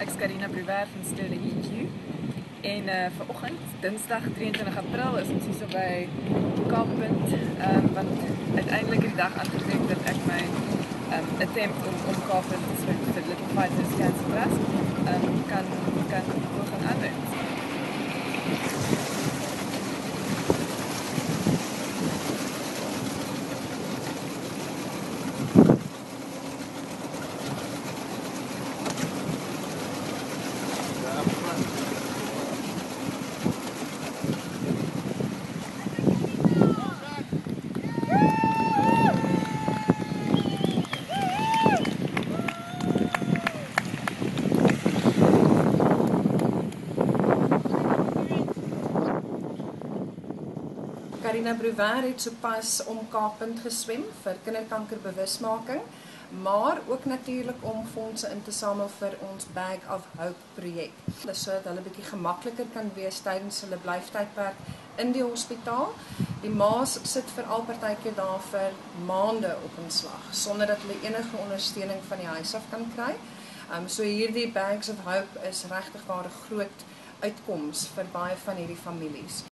Ek is Karina Bruwer van Stille EQ. En vanoggend, Dinsdag 23 April, is ons hier so by Kaappunt, want uiteindelik die dag aangetrek dat ek my attempt om Kaappunt vir Little Fighters Cancer Trust kan gaan aanwend. Karina Bruwer het sopas om Kaappunt geswem vir kinderkankerbewusmaking, maar ook natuurlik om fondse in te samel vir ons Bag of Hope projek. Dis sodat hulle bietjie gemakliker kan wees tydens hulle blyftydperk in die hospitaal. Die ma's sit veral partykeer daar vir maande op inslag sonder dat hulle enige ondersteuning van die huis af kan kry. So hierdie Bags of Hope is regtig 'n groot uitkoms vir baie van hierdie families.